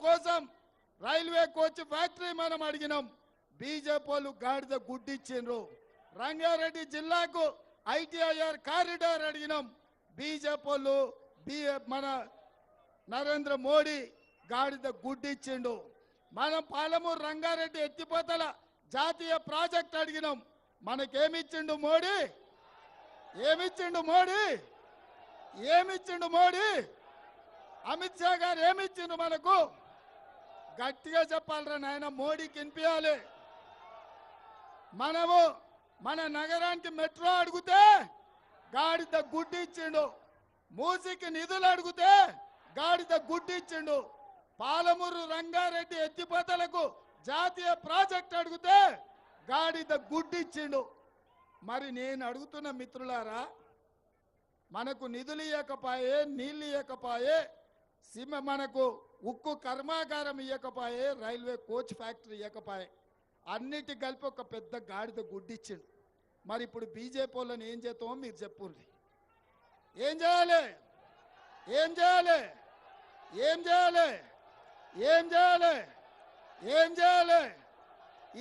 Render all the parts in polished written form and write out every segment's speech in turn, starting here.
కోసం railway coach factory మనం అడిగినాం, బీజేపీ వాళ్ళు గాడిద గుడ్డిచ్చిండ్రు. రంగారెడ్డి జిల్లాకు ఐటీఐఆర్ కారిడార్ అడిగినాం, బీజేపీ వాళ్ళు మన నరేంద్ర మోడీ గాడిద గుడ్డిచ్చిండు. మనం పాలమూరు రంగారెడ్డి ఎత్తిపోతల జాతీయ ప్రాజెక్ట్ అడిగినాం, మనకేమిచ్చిండు మోడీ? ఏమిచ్చిండు మోడీ? ఏమిచ్చిండు మోడీ? అమిత్ షా గారు ఏమిచ్చిండు మనకు? గట్టిగా చెప్పాలరా నాయన, మోడీకి వినిపించాలి. మనము మన నగరానికి మెట్రో అడిగితే గాడిద గుడ్డి ఇచ్చిండు, మూసికి నిధులు అడిగితే గాడిద గుడ్డి ఇచ్చిండు, పాలమూరు రంగారెడ్డి ఎత్తిపోతలకు జాతీయ ప్రాజెక్ట్ అడిగితే గాడిద గుడ్డి ఇచ్చిండు. మరి నేను అడుగుతున్న మిత్రులారా, మనకు నిధులు ఇవ్వకపోయే, నీళ్ళు ఇవ్వకపోయే, మనకు ఉక్కు కర్మాగారం ఇవ్వకపోయే, రైల్వే కోచ్ ఫ్యాక్టరీ ఇవ్వకపోయే, అన్నిటి కలిపి ఒక పెద్ద గాడిద గుడ్డిచ్చిండు. మరి ఇప్పుడు బీజేపీ వాళ్ళని ఏం చేస్తామో మీరు చెప్పుర్రి. ఏం చేయాలి? ఏం చేయాలి? ఏం చేయాలి? ఏం చేయాలి? ఏం చేయాలి?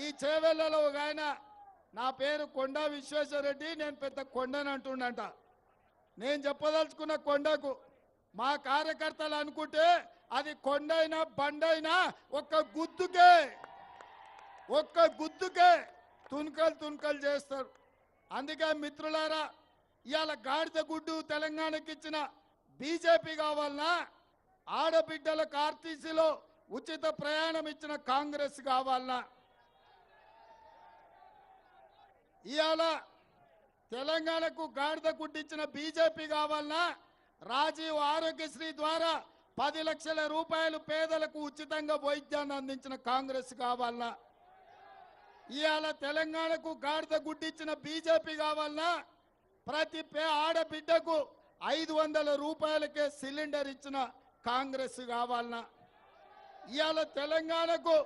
ఈ చేవెళ్లలో ఒక ఆయన, నా పేరు కొండా విశ్వేశ్వరరెడ్డి, నేను పెద్ద కొండని అంటుండంట. నేను చెప్పదలుచుకున్న కొండకు మా కార్యకర్తలు అనుకుంటే అది కొండైనా బండైనా ఒక్క గుద్దుకే తుణుకలు చేస్తారు. అందుకే మిత్రులారా, ఇవాళ గాడిద గుడ్డు తెలంగాణకి ఇచ్చిన బీజేపీ కావాలన్నా, ఆడబిడ్డలకు ఆర్టీసీలో ఉచిత ప్రయాణం ఇచ్చిన కాంగ్రెస్ కావాలన్నా, ఇవాళ తెలంగాణకు గాడిద గుడ్డిచ్చిన బీజేపీ కావాలన్నా, రాజీవ్ ఆరోగ్యశ్రీ ద్వారా 10 లక్షల రూపాయలు పేదలకు ఉచితంగా వైద్యాన్ని అందించిన కాంగ్రెస్ కావాలన్నా, ఇవాళ తెలంగాణకు గాడిద గుడ్డిచ్చిన బీజేపీ కావాలన్నా, ప్రతి ఆడబిడ్డకు 500 రూపాయలకే సిలిండర్ ఇచ్చిన కాంగ్రెస్ కావాలన్నా, ఇవాళ తెలంగాణకు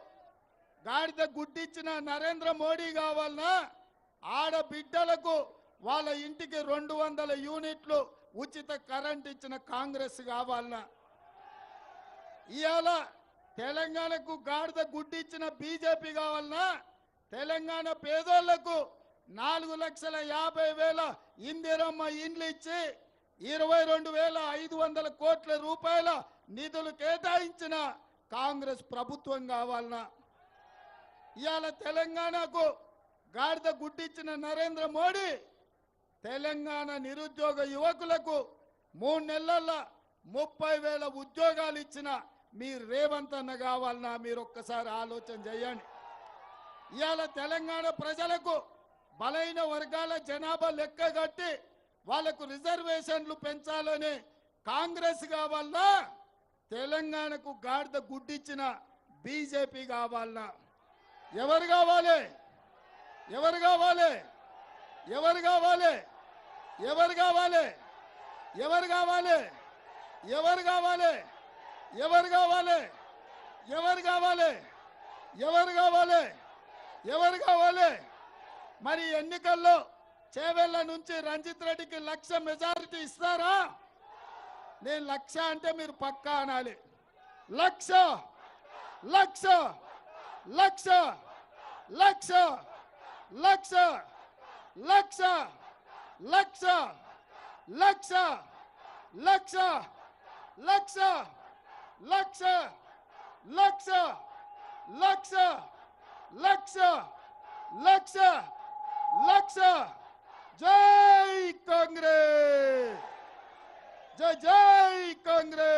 గాడిద గుడ్డిచ్చిన నరేంద్ర మోడీ కావాలన్నా, ఆడబిడ్డలకు వాళ్ళ ఇంటికి 200 యూనిట్లు ఉచిత కరెంట్ ఇచ్చిన కాంగ్రెస్ కావాలన్నా, ఇవాళ తెలంగాణకు గాడిద గుడ్డిచ్చిన బీజేపీ కావాలన్నా, తెలంగాణ పేదోళ్లకు 4,50,000 ఇందిరమ్మ ఇండ్లు ఇచ్చి 22,500 కోట్ల రూపాయల నిధులు కేటాయించిన కాంగ్రెస్ ప్రభుత్వం కావాలన్నా, ఇవాళ తెలంగాణకు గాడిద గుడ్డిచ్చిన నరేంద్ర మోడీ తెలంగాణ నిరుద్యోగ యువకులకు 3 నెలల్లో 30,000 ఉద్యోగాలు ఇచ్చిన మీ రేవంత్ అన్న కావాలన్నా, మీరు ఒక్కసారి ఆలోచన చేయండి. ఇవాళ తెలంగాణ ప్రజలకు బలైన వర్గాల జనాభా లెక్క కట్టి వాళ్లకు రిజర్వేషన్లు పెంచాలని కాంగ్రెస్ కావాలన్నా, తెలంగాణకు గాడిద గుడ్డిచ్చిన బీజేపీ కావాలన్నా? ఎవరు కావాలి? ఎవరు కావాలి? ఎవరు కావాలి? ఎవరు కావాలి? ఎవరు కావాలి? ఎవరు కావాలి? ఎవరు కావాలి? ఎవరు కావాలి? ఎవరు కావాలి? ఎవరు కావాలి? మరి ఎన్నికల్లో చేవెళ్ల నుంచి రంజిత్ రెడ్డికి 1,00,000 మెజారిటీ ఇస్తారా? నేను 1,00,000 అంటే మీరు పక్కా అనాలి. 1,00,000 1,00,000 1,00,000 1,00,000 1,00,000 1,00,000 1,00,000 1,00,000 1,00,000 1,00,000 1,00,000 1,00,000 1,00,000 1,00,000 1,00,000 జై కాంగ్రెస్! జై జై కాంగ్రెస్!